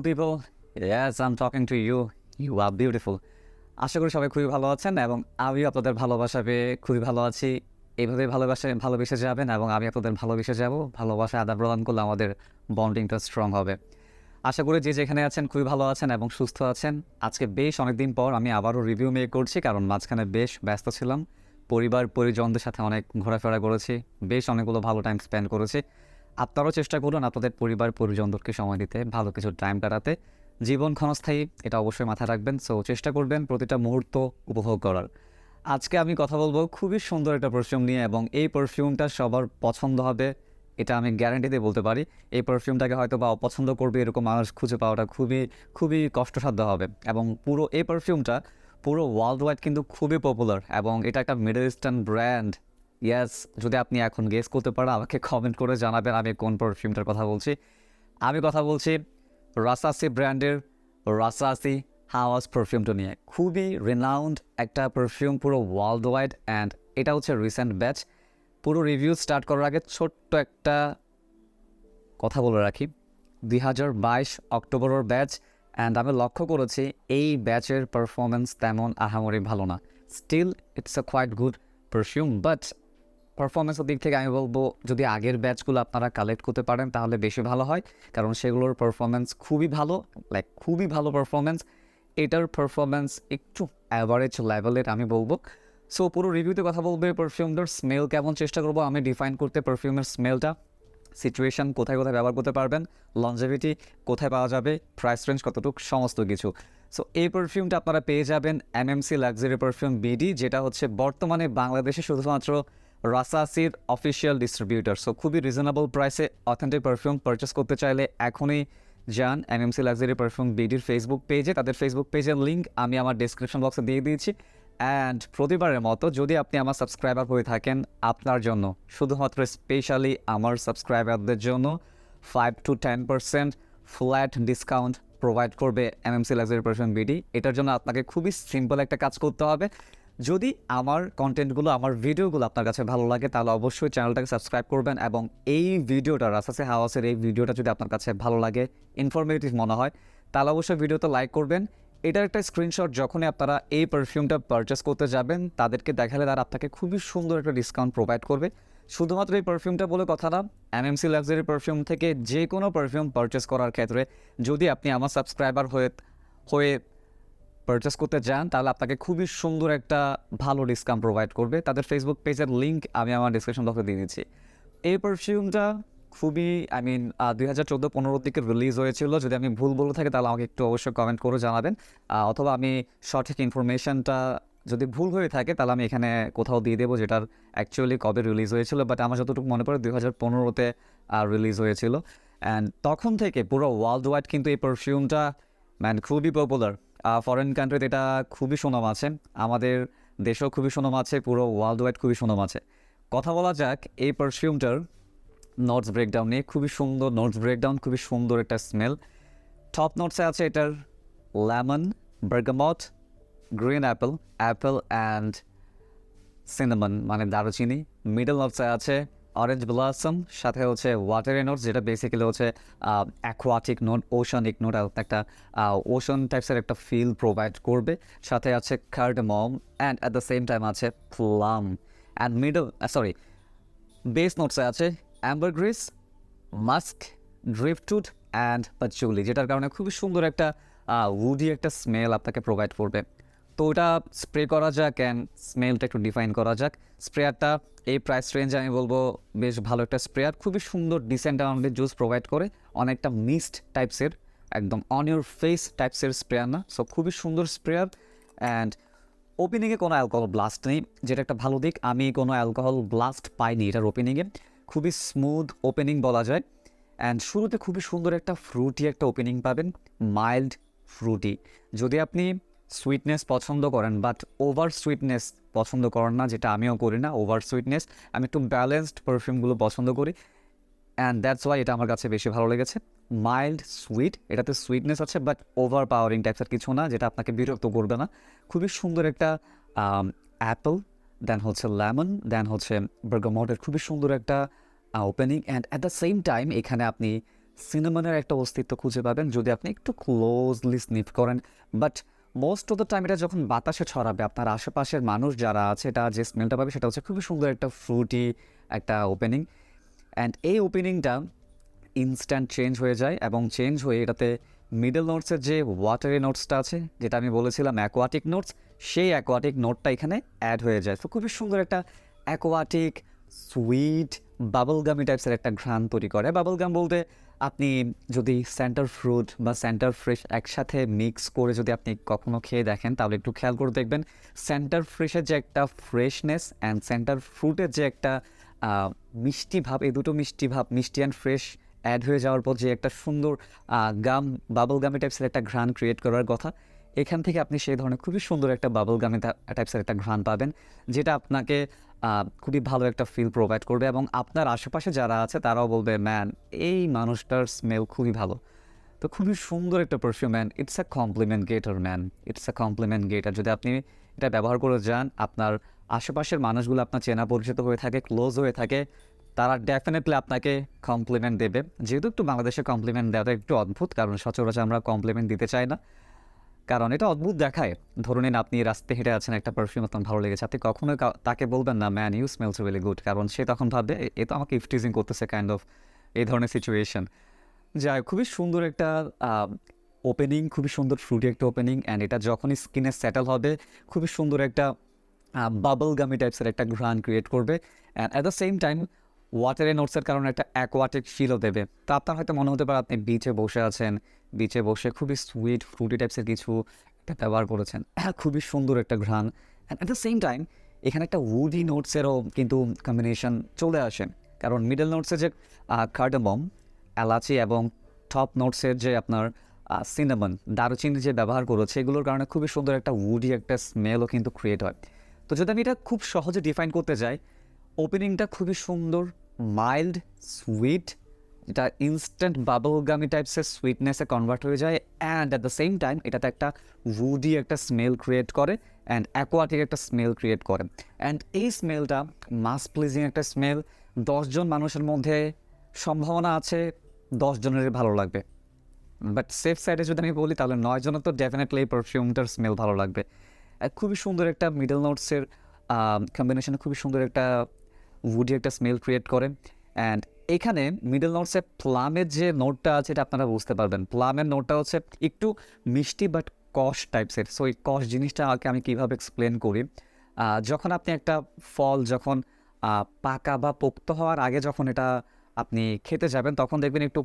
people. Yes, I'm talking to you. You are beautiful. আশা করি সবাই খুবই ভালো আছেন এবং আমিও আপনাদের ভালোবাসা পেয়ে খুবই ভালো আছি। এইভাবে ভালোবেসে যাবেন এবং আমি আপনাদের ভালোবেসে যাব। ভালোবাসা আদান প্রদান করলে আমাদের বন্ডিংটা স্ট্রং হবে। আশা করি যে যেখানে আছেন খুবই ভালো আছেন এবং সুস্থ আছেন। আজকে বেশ অনেকদিন পর আমি আবারও রিভিউ মেক করছি, কারণ মাঝখানে বেশ ব্যস্ত ছিলাম। পরিজনদের সাথে অনেক ঘোরাফেরা করেছি, বেশ অনেকগুলো ভালো টাইম স্পেন্ড করেছি। আপনারাও চেষ্টা করুন আপনাদের পরিজনদেরকে সময় দিতে, ভালো কিছু টাইম কাটাতে। জীবন ক্ষণস্থায়ী, এটা অবশ্যই মাথায় রাখবেন। সো চেষ্টা করবেন প্রতিটা মুহূর্ত উপভোগ করার। আজকে আমি কথা বলবো খুবই সুন্দর একটা পারফিউম নিয়ে, এবং এই পারফিউমটা সবার পছন্দ হবে, এটা আমি গ্যারান্টি দিয়ে বলতে পারি। এই পারফিউমটাকে হয়তো বা অপছন্দ করবে এরকম মানুষ খুঁজে পাওয়াটা খুবই কষ্টসাধ্য হবে। এবং এই পারফিউমটা পুরো ওয়ার্ল্ড ওয়াইড কিন্তু খুবই পপুলার, এবং এটা একটা মিডল ইস্টার্ন ব্র্যান্ড। ইয়াস, যদি আপনি এখন গেস করতে পারেন আমাকে কমেন্ট করে জানাবেন আমি কোন পারফিউমটার কথা বলছি। আমি কথা বলছি রাসাসি ব্র্যান্ডের রাসাসি হাওয়াস পারফিউমটা নিয়ে। খুবই রিনাউন্ড একটা পারফিউম পুরো ওয়ার্ল্ড ওয়াইড, অ্যান্ড এটা হচ্ছে রিসেন্ট ব্যাচ। পুরো রিভিউ স্টার্ট করার আগে ছোট্ট একটা কথা বলে রাখি, 2022 অক্টোবরের ব্যাচ, অ্যান্ড আমি লক্ষ্য করেছি এই ব্যাচের পারফরমেন্স তেমন আহামরি ভালো না। Still it's a quite good perfume, but পারফরমেন্সের দিক থেকে আমি বলবো যদি আগের ব্যাচগুলো আপনারা কালেক্ট করতে পারেন তাহলে বেশি ভালো হয়, কারণ সেগুলোর পারফরমেন্স খুবই ভালো, খুবই ভালো পারফরমেন্স। এটার পারফরমেন্স একটু অ্যাভারেজ লেভেলের আমি বলবো। সো পুরো রিভিউতে কথা বলবো পারফিউমটার স্মেল কেমন, চেষ্টা করবো আমি ডিফাইন করতে পারফিউমের স্মেলটা, সিচুয়েশান কোথায় কোথায় ব্যবহার করতে পারবেন, লঞ্জেভিটি কোথায় পাওয়া যাবে, প্রাইস রেঞ্জ কতটুকু, সমস্ত কিছু। সো এই পারফিউমটা আপনারা পেয়ে যাবেন এমএমসি লাক্সারি পারফিউম বিডি, যেটা হচ্ছে বর্তমানে বাংলাদেশে শুধুমাত্র রাসাসির অফিসিয়াল ডিস্ট্রিবিউটার। সো খুবই রিজনেবল প্রাইসে অথেন্টিক পারফিউম পারচেস করতে চাইলে এখনই যান এমএমসি লাক্সারি পারফিউম বিডির ফেসবুক পেজে। তাদের ফেসবুক পেজের লিঙ্ক আমি আমার ডেসক্রিপশন বক্সে দিয়ে দিয়েছি। অ্যান্ড প্রতিবারের মতো যদি আপনি আমার সাবস্ক্রাইবার হয়ে থাকেন, আপনার জন্য শুধুমাত্র স্পেশালি আমার সাবস্ক্রাইবারদের জন্য 5 to 10% ফ্ল্যাট ডিসকাউন্ট প্রোভাইড করবে এমএমসি লাক্সারি পারফিউম বিডি। এটার জন্য আপনাকে খুবই সিম্পল একটা কাজ করতে হবে। যদি আমার কন্টেন্টগুলো, আমার ভিডিওগুলো আপনার কাছে ভালো লাগে তাহলে অবশ্যই চ্যানেলটাকে সাবস্ক্রাইব করবেন, এবং এই ভিডিওটা রাসাসি হাওয়াসের এই ভিডিওটা যদি আপনার কাছে ভালো লাগে, ইনফরমেটিভ মনে হয়, তাহলে অবশ্যই ভিডিওতে লাইক করবেন। এটার একটা স্ক্রিনশট যখনই আপনারা এই পারফিউমটা পারচেস করতে যাবেন তাদেরকে দেখালে তারা আপনাকে খুবই সুন্দর একটা ডিসকাউন্ট প্রোভাইড করবে। শুধুমাত্র এই পারফিউমটা বলে কথা না, এমএমসি লাক্সারি পারফিউম থেকে যে কোনো পারফিউম পারচেস করার ক্ষেত্রে যদি আপনি আমার সাবস্ক্রাইবার হয়ে পারচেস করতে যান তাহলে আপনাকে খুবই সুন্দর একটা ভালো ডিসকাউন্ট প্রোভাইড করবে। তাদের ফেসবুক পেজের লিঙ্ক আমি আমার ডিসক্রিপশন বক্সে দিয়ে দিচ্ছি। এই পারফিউমটা খুবই 2014-15 দিকে রিলিজ হয়েছিল। যদি আমি ভুল বলে থাকি তাহলে আমাকে একটু অবশ্যই কমেন্ট করে জানাবেন, অথবা আমি সঠিক ইনফরমেশনটা যদি ভুল হয়ে থাকে তাহলে আমি এখানে কোথাও দিয়ে দেবো যেটার অ্যাকচুয়ালি কবে রিলিজ হয়েছিল। বাট আমার যতটুকু মনে পড়ে 2015-তে রিলিজ হয়েছিল। অ্যান্ড তখন থেকে পুরো ওয়ার্ল্ড ওয়াইড কিন্তু এই পারফিউমটা খুবই পপুলার। ফরেন কান্ট্রিতে এটা খুবই সুনাম আছে, আমাদের দেশেও খুবই সুনাম আছে, পুরো ওয়ার্ল্ড ওয়াইড খুবই সুনাম আছে। কথা বলা যাক এই পারফিউমটার নোটস ব্রেকডাউন নিয়ে। খুবই সুন্দর নোটস ব্রেকডাউন, খুবই সুন্দর একটা স্মেল। টপ নোটসে আছে এটার lemon, bergamot, green Apple and cinnamon মানে দারুচিনি। মিডল নোটসে আছে অরেঞ্জ ব্লসম, সাথে হচ্ছে ওয়াটারি নোটস, যেটা বেসিক্যালি হচ্ছে অ্যাকোয়াটিক নোট, ওশানিক নোট, একটা ওশান টাইপসের একটা ফিল প্রোভাইড করবে। সাথে আছে cardamom, and at the same time আছে প্লাম। অ্যান্ড বেস নোটসে আছে অ্যাম্বারগ্রিস, মাস্ক, ড্রিফটউড অ্যান্ড পাচুলি, যেটার কারণে খুবই সুন্দর একটা উডি একটা স্মেল আপনাকে প্রোভাইড করবে। তো ওটা স্প্রে করা যাক অ্যান্ড স্মেলটা একটু ডিফাইন করা যাক। স্প্রেয়ারটা এই প্রাইস রেঞ্জে আমি বলবো বেশ ভালো একটা স্প্রেয়ার, খুবই সুন্দর ডিসেন্ট অ্যামাউন্টের জুস প্রোভাইড করে, অনেকটা মিস্ট টাইপসের, একদম অন ইউর ফেস টাইপসের স্প্রেয়ার না। সো খুবই সুন্দর স্প্রেয়ার। অ্যান্ড ওপেনিংয়ে কোনো অ্যালকোহল ব্লাস্ট নেই, যেটা একটা ভালো দিক। আমি কোনো অ্যালকোহল ব্লাস্ট পাইনি এটার ওপেনিংয়ে, খুবই স্মুথ ওপেনিং বলা যায়। অ্যান্ড শুরুতে খুবই সুন্দর একটা ফ্রুটি একটা ওপেনিং পাবেন, মাইল্ড ফ্রুটি। যদি আপনি সুইটনেস পছন্দ করেন বাট ওভার সুইটনেস পছন্দ করেন না, যেটা আমিও করি না ওভার সুইটনেস, আমি একটু ব্যালেন্সড পারফিউমগুলো পছন্দ করি, অ্যান্ড দ্যাটস ওয়াই এটা আমার কাছে বেশি ভালো লেগেছে। মাইল্ড সুইট, এটাতে সুইটনেস আছে বাট ওভার পাওয়ারিং টাইপসের কিছু না, যেটা আপনাকে বিরক্ত করবে না। খুবই সুন্দর একটা অ্যাপেল, দেন হচ্ছে লেমন, দেন হচ্ছে বার্গামটের খুবই সুন্দর একটা opening. And at the same time এখানে আপনি সিনামনের একটা অস্তিত্ব খুঁজে পাবেন যদি আপনি একটু ক্লোজলি স্নিফ করেন। But most of the time এটা যখন বাতাসে ছড়াবে, আপনার আশেপাশের মানুষ যারা আছে, এটা যে স্মেলটা পাবে সেটা হচ্ছে খুবই সুন্দর একটা ফ্রুটি একটা ওপেনিং। অ্যান্ড এই ওপেনিংটা ইনস্ট্যান্ট চেঞ্জ হয়ে যায় এবং চেঞ্জ হয়ে এটাতে মিডল নোটসের যে ওয়াটারি নোটসটা আছে, যেটা আমি বলেছিলাম অ্যাকোয়াটিক নোটস, সেই অ্যাকোয়াটিক নোটটা এখানে অ্যাড হয়ে যায়। তো খুবই সুন্দর একটা অ্যাকোয়াটিক সুইট বাবলগামি টাইপসের একটা ঘ্রাণ তৈরি করে। বাবলগাম বলতে আপনি যদি সেন্টার ফ্রুট বা সেন্টার ফ্রেশ একসাথে মিক্স করে যদি আপনি কখনো খেয়ে দেখেন, তাহলে একটু খেয়াল করে দেখবেন সেন্টার ফ্রেশের যে একটা ফ্রেশনেস অ্যান্ড সেন্টার ফ্রুটের যে একটা মিষ্টি ভাব, এই দুটো মিষ্টি ভাব, মিষ্টি অ্যান্ড ফ্রেশ অ্যাড হয়ে যাওয়ার পর যে একটা সুন্দর গাম বাবল গামি টাইপসের একটা ঘ্রাণ ক্রিয়েট করার কথা, এখান থেকে আপনি সেই ধরনের খুবই সুন্দর একটা বাবল গামি টাইপসের একটা ঘ্রাণ পাবেন, যেটা আপনাকে খুবই ভালো একটা ফিল প্রোভাইড করবে এবং আপনার আশেপাশে যারা আছে তারাও বলবে ম্যান এই মানুষটার স্মেল খুবই ভালো। তো খুবই সুন্দর একটা perfume man, it's a compliment getter man, it's a compliment getter. যদি আপনি এটা ব্যবহার করে যান, আপনার আশেপাশের মানুষগুলো আপনার চেনা পরিচিত হয়ে থাকে, ক্লোজ হয়ে থাকে, তারা ডেফিনেটলি আপনাকে কমপ্লিমেন্ট দেবে। যেহেতু একটু বাংলাদেশে কমপ্লিমেন্ট দেওয়াটা একটু অদ্ভুত, কারণ সচরাচর আমরা কমপ্লিমেন্ট দিতে চাই না, কারণ এটা অদ্ভুত দেখায়। ধরুন আপনি রাস্তায় হেঁটে আছেন, একটা পারফিউম আপনার ভালো লেগেছে, আপনি কখনোই তাকে বলবেন না man you smells really good, কারণ সে তখন ভাববে এ তো আমাকে ইফটিজিং করতেছে, কাইন্ড অফ এই ধরনের সিচুয়েশন। যাই, খুবই সুন্দর একটা ওপেনিং, খুবই সুন্দর ফ্রুটি একটা ওপেনিং, অ্যান্ড এটা যখনই স্কিনে সেটেল হবে খুবই সুন্দর একটা বাবল গামি টাইপসের একটা ঘ্রাণ ক্রিয়েট করবে, and at the same time ওয়াটারের নোটসের কারণে একটা অ্যাকোয়াটিক ফিলও দেবে। তো আপনার হয়তো মনে হতে পারে আপনি বিচে বসে আছেন, বিচে বসে খুবই সুইট ফ্রুটি টাইপসের কিছু একটা ব্যবহার করেছেন, খুবই সুন্দর একটা ঘ্রাণ, and at the same time এখানে একটা উডি নোটসেরও কিন্তু কম্বিনেশন চলে আসে, কারণ মিডল নোটসের যে কার্ডামম এলাচি এবং টপ নোটসের যে আপনার সিনামন দারুচিনি যে ব্যবহার করেছে, এগুলোর কারণে খুবই সুন্দর একটা উডি একটা স্মেলও কিন্তু ক্রিয়েট হয়। তো যদি আমি এটা খুব সহজে ডিফাইন করতে যাই, ওপেনিংটা খুবই সুন্দর, মাইল্ড সুইট, যেটা ইনস্ট্যান্ট বাবলগামি টাইপসের সুইটনেসে কনভার্ট হয়ে যায়, and at the same time এটাতে একটা উডি একটা স্মেল ক্রিয়েট করে অ্যান্ড অ্যাকোয়াটিক একটা স্মেল ক্রিয়েট করে। অ্যান্ড এই স্মেলটা মাস প্লিজিং একটা স্মেল। 10জন মানুষের মধ্যে সম্ভাবনা আছে 10 জনেরই ভালো লাগবে, বাট সেফ সাইডে যদি আমি বলি তাহলে 9 জনের তো ডেফিনেটলি এই পারফিউমটার স্মেল ভালো লাগবে। খুবই সুন্দর একটা মিডল নোটসের কম্বিনেশনে খুবই সুন্দর একটা উডি একটা স্মেল ক্রিয়েট করে। অ্যান্ড এখানে মিডল নোটসে প্লামের যে নোটটা আছে এটা আপনারা বুঝতে পারবেন। প্লামের নোটটা হচ্ছে একটু মিষ্টি বাট কষ টাইপসের। সো এই কষ জিনিসটা আমি কীভাবে এক্সপ্লেন করি, যখন আপনি একটা ফল যখন পাকা বা পোক্ত হওয়ার আগে যখন এটা আপনি খেতে যাবেন, তখন দেখবেন একটু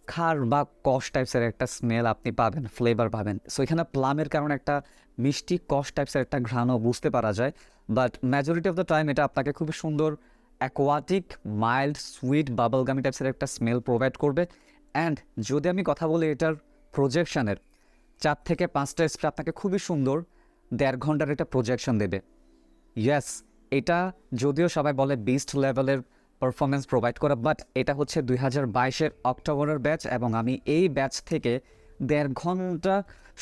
খার বা কষ টাইপসের একটা স্মেল আপনি পাবেন, ফ্লেভার পাবেন। সো এখানে প্লামের কারণে একটা মিষ্টি কষ টাইপসের একটা ঘ্রাণও বুঝতে পারা যায়, but majority of the time এটা আপনাকে খুবই সুন্দর অ্যাকোয়াটিক মাইল্ড সুইট বাবলগামি টাইপসের একটা স্মেল প্রোভাইড করবে। অ্যান্ড যদি আমি কথা বলি এটার প্রজেকশনের, 4 থেকে 5টা স্প্রে আপনাকে খুবই সুন্দর 1.5 ঘন্টার একটা প্রজেকশন দেবে। ইয়েস, এটা যদিও সবাই বলে বিস্ট লেভেলের পারফরমেন্স প্রোভাইড করা, বাট এটা হচ্ছে 2022-এর অক্টোবরের ব্যাচ এবং আমি এই ব্যাচ থেকে 1.5 ঘন্টা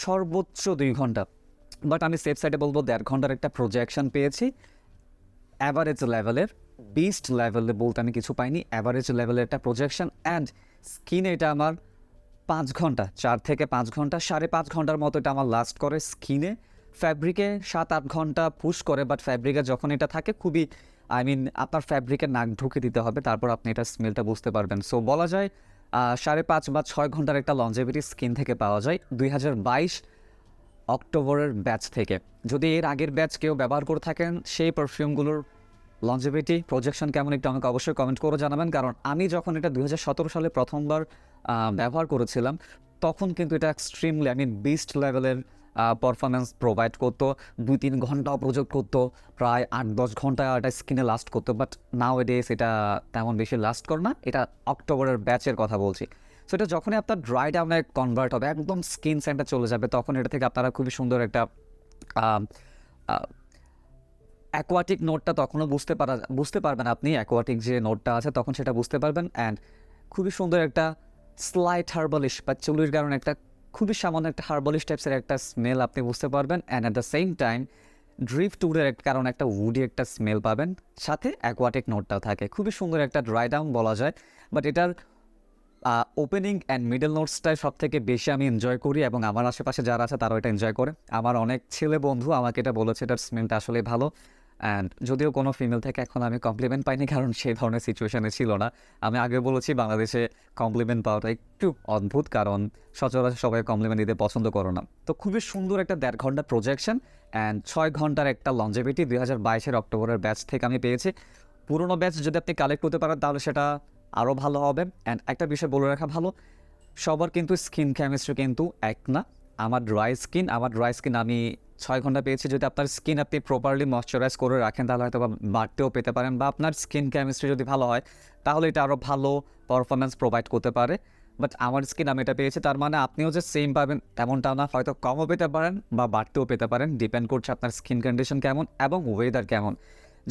সর্বোচ্চ 2 ঘন্টা, বাট আমি সেফ সাইডে বলবো 1.5 ঘন্টার একটা প্রজেকশন পেয়েছি। অ্যাভারেজ লেভেলের, বিস্ট লেভেলে বলতে আমি কিছু পাইনি, অ্যাভারেজ লেভেলের একটা প্রজেকশন। অ্যান্ড স্কিনে এটা আমার 5 ঘন্টা, 4 থেকে 5 ঘন্টা, 5.5 ঘন্টার মতো এটা আমার লাস্ট করে স্কিনে। ফ্যাব্রিকে 7-8 ঘন্টা পুশ করে, বাট ফ্যাব্রিকে যখন এটা থাকে খুবই আপনার ফ্যাব্রিকে নাক ঢুকে দিতে হবে, তারপর আপনি এটা স্মেলটা বুঝতে পারবেন। সো বলা যায় 5.5 বা 6 ঘন্টার একটা লঞ্জেভিটি স্কিন থেকে পাওয়া যায় 2022 অক্টোবরের ব্যাচ থেকে। যদি এর আগের ব্যাচ কেউ ব্যবহার করে থাকেন, সেই পারফিউমগুলোর লঞ্জেভিটি প্রজেকশন কেমন একটু আমাকে অবশ্যই কমেন্ট করে জানাবেন, কারণ আমি যখন এটা 2017 সালে প্রথমবার ব্যবহার করেছিলাম, তখন কিন্তু এটা এক্সট্রিমলি বিস্ট লেভেলের পারফরমেন্স প্রোভাইড করতো। 2-3 ঘন্টাও প্রজেক্ট করতো, প্রায় 8-10 ঘন্টা এটা স্কিনে লাস্ট করতো, বাট নাও এডেস এটা তেমন বেশি লাস্ট করে না। এটা অক্টোবরের ব্যাচের কথা বলছি। সো এটা যখনই আপনার ড্রাই ডাউনে কনভার্ট হবে, একদম স্কিন সেন্টার চলে যাবে, তখন এটা থেকে আপনারা খুবই সুন্দর একটা অ্যাকোয়াটিক নোটটা তখনও বুঝতে পারবেন আপনি, অ্যাকোয়াটিক যে নোটটা আছে তখন সেটা বুঝতে পারবেন। অ্যান্ড খুবই সুন্দর একটা স্লাইট হার্বালিশ বা চুলির কারণে একটা খুবই সামান্য একটা হার্বালিশ টাইপসের একটা স্মেল আপনি বুঝতে পারবেন। And at the same time drift উডের কারণে একটা উডি একটা স্মেল পাবেন, সাথে অ্যাকোয়াটিক নোটটাও থাকে। খুবই সুন্দর একটা ড্রাই ডাউন বলা যায়, বাট এটার ওপেনিং অ্যান্ড মিডল নোটসটাই সব থেকে বেশি আমি এনজয় করি এবং আমার আশেপাশে যারা আছে তারাও এটা এনজয় করে। আমার অনেক ছেলে বন্ধু আমাকে এটা বলেছে এটার স্মেলটা আসলে ভালো। অ্যান্ড যদিও কোনো ফিমেল থেকে এখন আমি কমপ্লিমেন্ট পাইনি, কারণ সেই ধরনের সিচুয়েশানে ছিল না। আমি আগে বলেছি বাংলাদেশে কমপ্লিমেন্ট পাওয়াটা একটু অদ্ভুত, কারণ সচরাচর সবাই কমপ্লিমেন্ট দিতে পছন্দ করে না। তো খুবই সুন্দর একটা 1.5 ঘন্টা প্রজেকশন অ্যান্ড 6 ঘন্টার একটা লঞ্জেভিটি 2022 অক্টোবরের ব্যাচ থেকে আমি পেয়েছি। পুরোনো ব্যাচ যদি আপনি কালেক্ট করতে পারেন তাহলে সেটা আরও ভালো হবে। অ্যান্ড একটা বিষয় বলে রাখা ভালো, সবার কিন্তু স্কিন কেমিস্ট্রি কিন্তু এক না। আমার ড্রাই স্কিন আমি 6 ঘন্টা পেয়েছি। যদি আপনার স্কিন আপনি প্রপারলি ময়শ্চারাইজ করে রাখেন তাহলে হয়তো বা বাড়তেও পেতে পারেন, বা আপনার স্কিন কেমিস্ট্রি যদি ভালো হয় তাহলে এটা আরও ভালো পারফরমেন্স প্রোভাইড করতে পারে। বাট আমার স্কিন আমি এটা পেয়েছি, তার মানে আপনিও যে সেম পাবেন তেমনটাও না, হয়তো কমও পেতে পারেন বা বাড়তেও পেতে পারেন, ডিপেন্ড করছে আপনার স্কিন কন্ডিশন কেমন এবং ওয়েদার কেমন।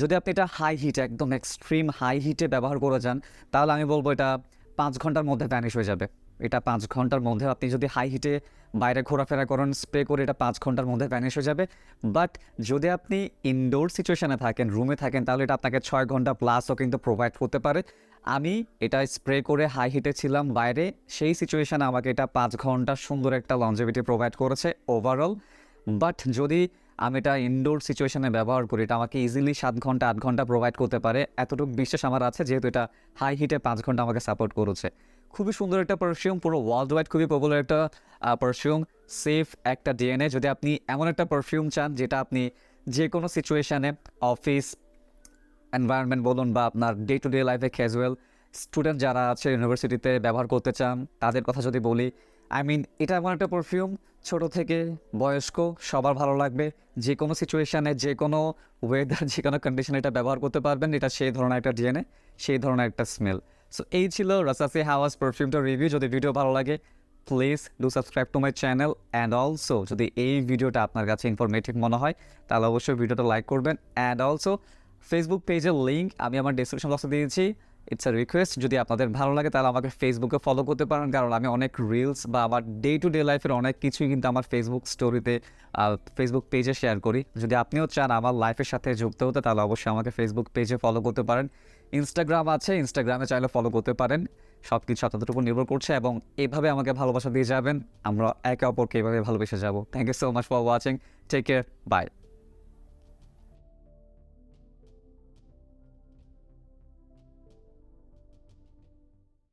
যদি আপনি এটা হাই হিটে, একদম এক্সট্রিম হাই হিটে ব্যবহার করে যান তাহলে আমি বলবো এটা 5 ঘন্টার মধ্যে ভ্যানিশ হয়ে যাবে। এটা 5 ঘন্টার মধ্যে আপনি যদি হাই হিটে বাইরে ঘোরাফেরা করেন স্প্রে করে, এটা 5 ঘন্টার মধ্যে ভ্যানিশ হয়ে যাবে। বাট যদি আপনি ইনডোর সিচুয়েশানে থাকেন, রুমে থাকেন, তাহলে এটা আপনাকে 6 ঘন্টা প্লাসও কিন্তু প্রোভাইড করতে পারে। আমি এটা স্প্রে করে হাই হিটে ছিলাম বাইরে, সেই সিচুয়েশানে আমাকে এটা 5 ঘন্টা সুন্দর একটা লঞ্জেভিটি প্রোভাইড করেছে ওভারঅল। বাট যদি আমি এটা ইনডোর সিচুয়েশানে ব্যবহার করি, এটা আমাকে ইজিলি 7 ঘন্টা 8 ঘন্টা প্রোভাইড করতে পারে, এতটুকু বিশ্বাস আমার আছে, যেহেতু এটা হাই হিটে 5 ঘন্টা আমাকে সাপোর্ট করেছে। খুবই সুন্দর একটা পারফিউম, পুরো ওয়ার্ল্ড ওয়াইড খুবই পপুলার একটা পারফিউম, সেফ একটা ডিএনএ। যদি আপনি এমন একটা পারফিউম চান যেটা আপনি যে কোনো সিচুয়েশানে, অফিস এনভায়রনমেন্ট বলুন বা আপনার ডে টু ডে লাইফে ক্যাজুয়াল স্টুডেন্ট যারা আছে ইউনিভার্সিটিতে ব্যবহার করতে চান তাদের কথা যদি বলি, এটা এমন একটা পারফিউম ছোটো থেকে বয়স্ক সবার ভালো লাগবে। যে কোনো সিচুয়েশানে, যে কোনো ওয়েদার, যে কোনো কন্ডিশনে এটা ব্যবহার করতে পারবেন। এটা সেই ধরনের একটা ডিএনএ, সেই ধরনের একটা স্মেল। সো এই ছিল রাসাসি হাওয়াস পারফিউমটার রিভিউ। যদি ভিডিও ভালো লাগে please do subscribe to my channel. And also যদি এই ভিডিওটা আপনার কাছে ইনফরমেটিভ মনে হয় তাহলে অবশ্যই ভিডিওটা লাইক করবেন। অ্যান্ড অলসো ফেসবুক পেজের লিঙ্ক আমি আমার ডেসক্রিপশন বক্সে দিয়েছি। ইটস আ রিকোয়েস্ট, যদি আপনাদের ভালো লাগে তাহলে আমাকে ফেসবুকে ফলো করতে পারেন, কারণ আমি অনেক রিলস বা আমার ডে টু ডে লাইফের অনেক কিছুই কিন্তু আমার ফেসবুক স্টোরিতে, ফেসবুক পেজে শেয়ার করি। যদি আপনিও চান আমার লাইফের সাথে যুক্ত হতে তাহলে অবশ্যই আমাকে ফেসবুক পেজে ফলো করতে পারেন। ইনস্টাগ্রাম আছে, ইনস্টাগ্রামে চাইলে ফলো করতে পারেন। সব কিছু আপনাদের উপর নির্ভর করছে এবং এভাবে আমাকে ভালোবাসা দিয়ে যাবেন, আমরা একে অপরকে এভাবে ভালোবেসে যাব। Thank you so much for watching, take care, by.